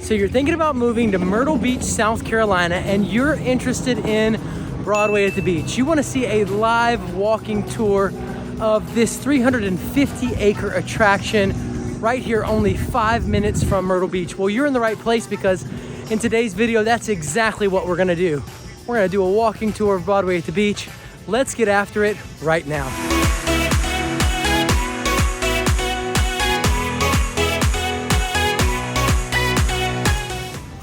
So you're thinking about moving to Myrtle Beach, South Carolina, and you're interested in Broadway at the beach. You want to see a live walking tour of this 350-acre attraction right here, only 5 minutes from Myrtle Beach. Well, you're in the right place, because in today's video, that's exactly what we're gonna do. We're gonna do a walking tour of Broadway at the beach. Let's get after it right now.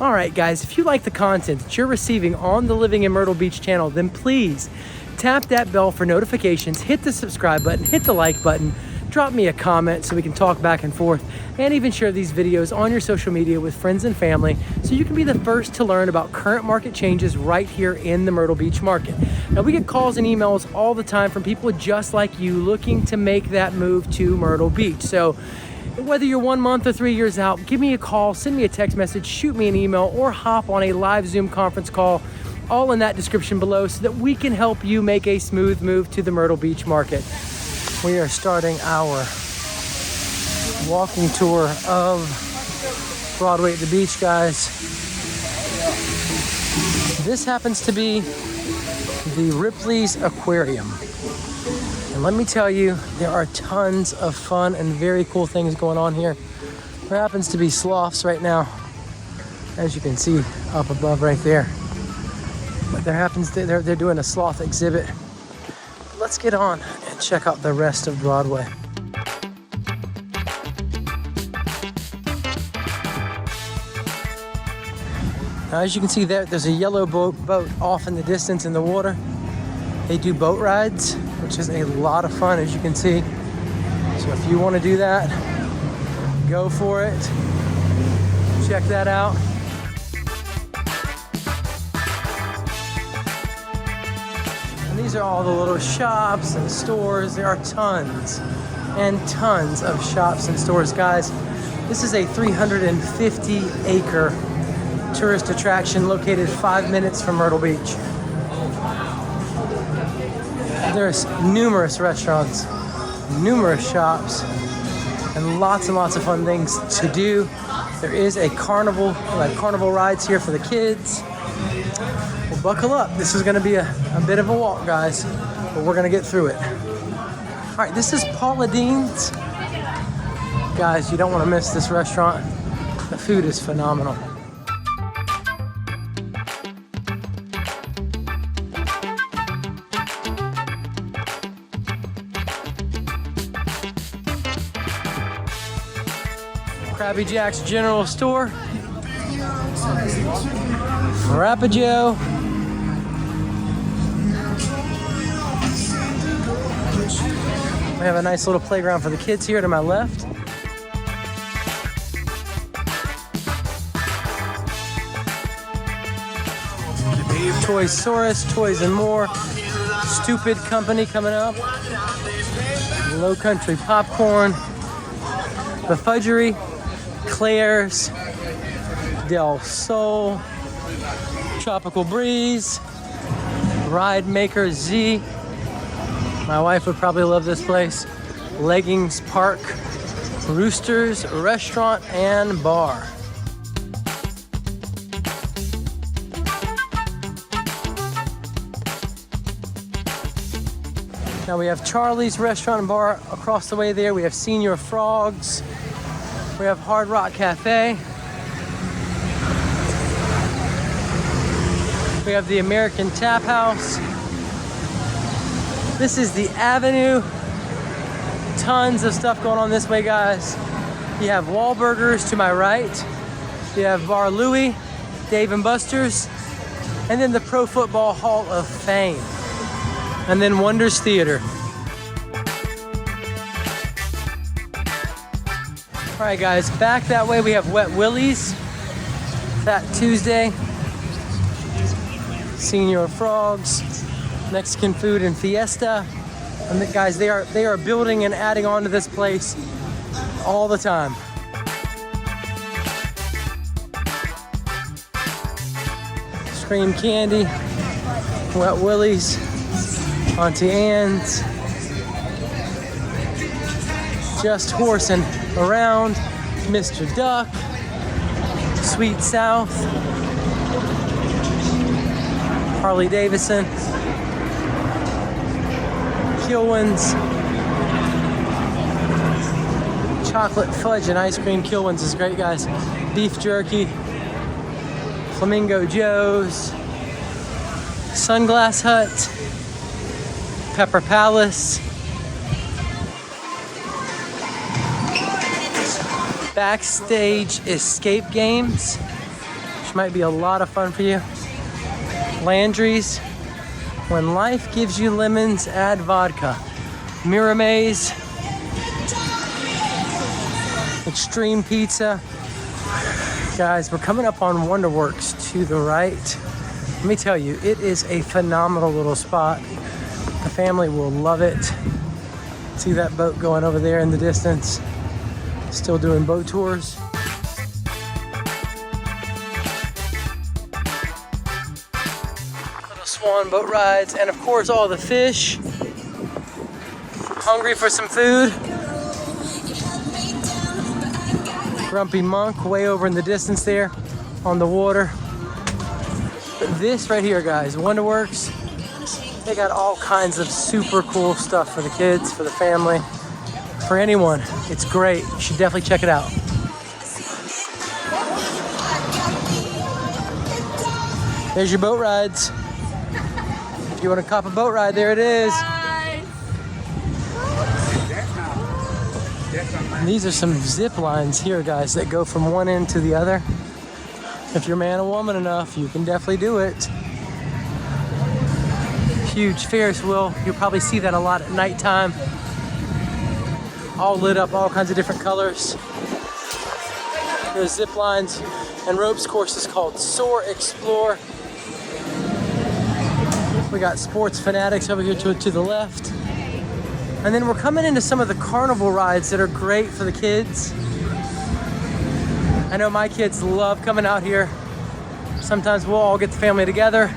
All right, guys, if you like the content that you're receiving on the Living in Myrtle Beach channel, then please tap that bell for notifications, hit the subscribe button, hit the like button, drop me a comment so we can talk back and forth, and even share these videos on your social media with friends and family so you can be the first to learn about current market changes right here in the Myrtle Beach market. Now, we get calls and emails all the time from people just like you looking to make that move to Myrtle Beach. So whether you're 1 month or 3 years out, give me a call, send me a text message, shoot me an email, or hop on a live Zoom conference call, all in that description below, so that we can help you make a smooth move to the Myrtle Beach market. We are starting our walking tour of Broadway at the beach, guys. This happens to be the Ripley's Aquarium. And let me tell you, there are tons of fun and very cool things going on here. There happens to be sloths right now, as you can see up above right there. But they're doing a sloth exhibit. Let's get on and check out the rest of Broadway. Now, as you can see there's a yellow boat off in the distance in the water. They do boat rides, which is a lot of fun, as you can see. So if you want to do that, go for it. Check that out. And these are all the little shops and stores. There are tons and tons of shops and stores, guys. This is a 350-acre tourist attraction located 5 minutes from Myrtle Beach. There's numerous restaurants, numerous shops, and lots of fun things to do. There is a carnival, like carnival rides here for the kids. Well, buckle up. This is gonna be a bit of a walk, guys, but we're gonna get through it. All right, this is Paula Deen's. Guys, you don't wanna miss this restaurant. The food is phenomenal. Krabby Jack's General Store, Rapido, we have a nice little playground for the kids here to my left. Toysaurus, Toys and More, Stupid Company coming up, Low Country Popcorn, The Fudgery, Claire's, Del Sol, Tropical Breeze, Ride Maker Z. My wife would probably love this place. Leggings Park, Roosters Restaurant and Bar. Now we have Charlie's Restaurant and Bar across the way there. We have Senior Frogs. We have Hard Rock Cafe. We have the American Tap House. This is the Avenue. Tons of stuff going on this way, guys. You have Wahlburgers to my right. You have Bar Louie, Dave & Buster's, and then the Pro Football Hall of Fame. And then Wonders Theater. All right, guys, back that way we have Wet Willie's, Fat Tuesday, Senior Frogs, Mexican Food and Fiesta. And guys, they are building and adding on to this place all the time. Scream Candy, Wet Willie's, Auntie Anne's, Just Horsing Around, Mr. Duck, Sweet South, Harley Davidson, Kilwins, chocolate fudge and ice cream. Kilwins is great, guys. Beef jerky, Flamingo Joe's, Sunglass Hut, Pepper Palace, Backstage Escape Games, which might be a lot of fun for you. Landry's, When Life Gives You Lemons, Add Vodka. Mirror Maze, Extreme Pizza. Guys, we're coming up on Wonderworks to the right. Let me tell you, it is a phenomenal little spot. The family will love it. See that boat going over there in the distance? Still doing boat tours. Little swan boat rides, and of course all the fish. Hungry for some food? Grumpy Monk way over in the distance there on the water. But this right here, guys, Wonderworks, they got all kinds of super cool stuff for the kids, for the family, for anyone. It's great. You should definitely check it out. There's your boat rides. If you want to cop a boat ride, there it is. And these are some zip lines here, guys, that go from one end to the other. If you're man or woman enough, you can definitely do it. Huge Ferris wheel. You'll probably see that a lot at nighttime. All lit up, all kinds of different colors. There's zip lines and ropes courses called Soar Explore. We got Sports Fanatics over here to the left. And then we're coming into some of the carnival rides that are great for the kids. I know my kids love coming out here. Sometimes we'll all get the family together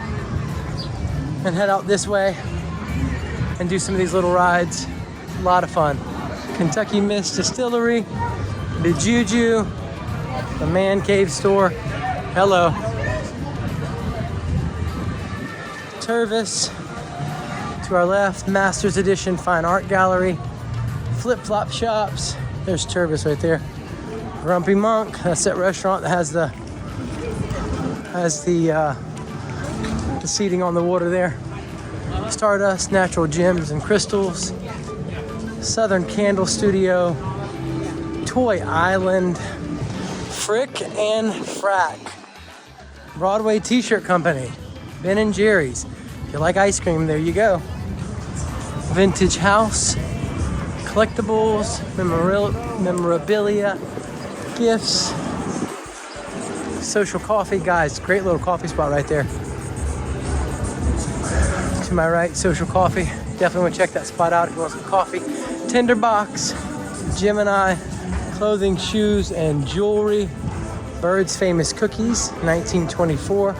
and head out this way and do some of these little rides. A lot of fun. Kentucky Mist Distillery, the Juju, the Man Cave Store. Hello. Tervis. To our left, Masters Edition Fine Art Gallery, Flip Flop Shops. There's Tervis right there. Grumpy Monk. That's that restaurant that has the seating on the water there. Stardust, Natural Gems and Crystals, Southern Candle Studio, Toy Island, Frick and Frack, Broadway T-shirt Company, Ben and Jerry's. If you like ice cream, there you go. Vintage House, collectibles, memorabilia, gifts, Social Coffee. Guys, great little coffee spot right there. To my right, Social Coffee. Definitely want to check that spot out if you want some coffee. Tinderbox, Gemini, clothing, shoes, and jewelry. Bird's Famous Cookies, 1924.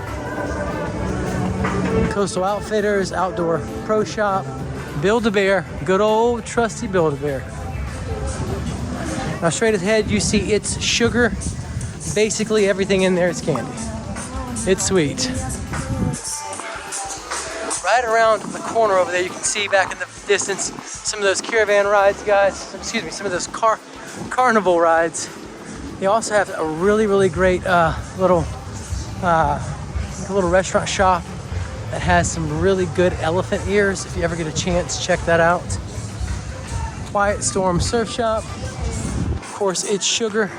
Coastal Outfitters, Outdoor Pro Shop, Build-A-Bear, good old trusty Build-A-Bear. Now straight ahead you see It's Sugar. Basically everything in there is candy. It's sweet. Right around the corner over there you can see back in the distance some of those caravan rides, guys. Excuse me, some of those carnival rides. They also have a really great little restaurant shop that has some really good elephant ears. If you ever get a chance, check that out. Quiet Storm Surf Shop. Of course, It's Sugar.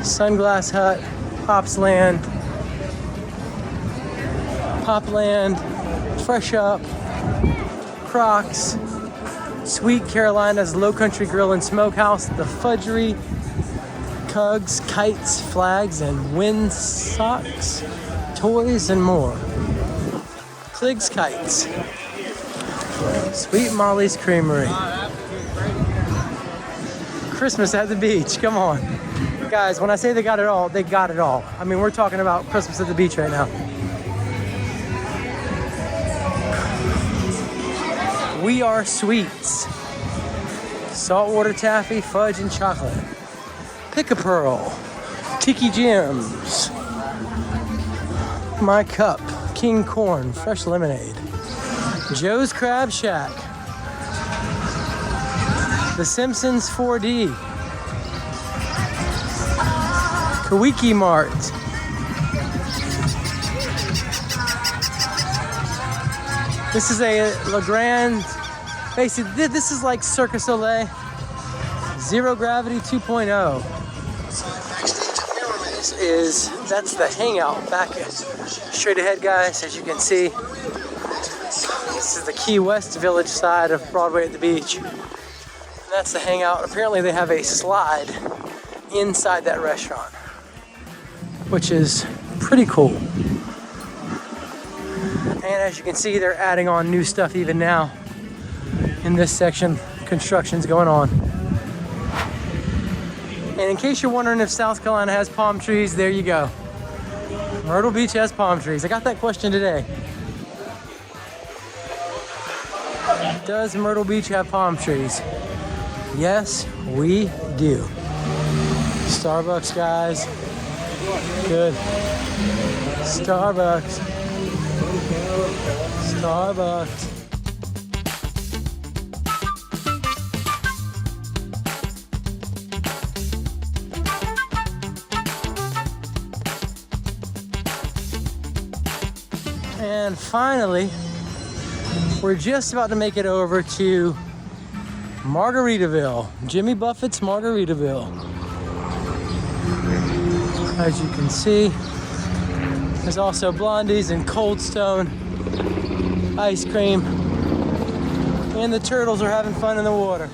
Sunglass Hut, Popsland, Popland, Fresh Up, Crocs, Sweet Carolina's Low Country Grill and Smokehouse, The Fudgery, Cugs, Kites, Flags, and Wind Socks, toys, and more. Cliggs Kites, Sweet Molly's Creamery, Christmas at the beach. Come on. Guys, when I say they got it all, they got it all. I mean, we're talking about Christmas at the beach right now. We Are Sweets, saltwater taffy, fudge, and chocolate. Pick a Pearl, Tiki Jim's, My Cup, King Corn, fresh lemonade. Joe's Crab Shack, The Simpsons 4D, Kawiki Mart, this is a La Grande, basically this is like Cirque du Soleil, Zero Gravity 2.0. That's the hangout back straight ahead, guys, as you can see. This is the Key West Village side of Broadway at the beach. And that's the hangout. Apparently they have a slide inside that restaurant, which is pretty cool. And as you can see, they're adding on new stuff even now. In this section, construction's going on. And in case you're wondering if South Carolina has palm trees, there you go. Myrtle Beach has palm trees. I got that question today. Does Myrtle Beach have palm trees? Yes, we do. Starbucks, guys. Good. Starbucks. Starbucks. And finally, we're just about to make it over to Margaritaville, Jimmy Buffett's Margaritaville. As you can see, there's also Blondie's and Cold Stone ice cream, and the turtles are having fun in the water.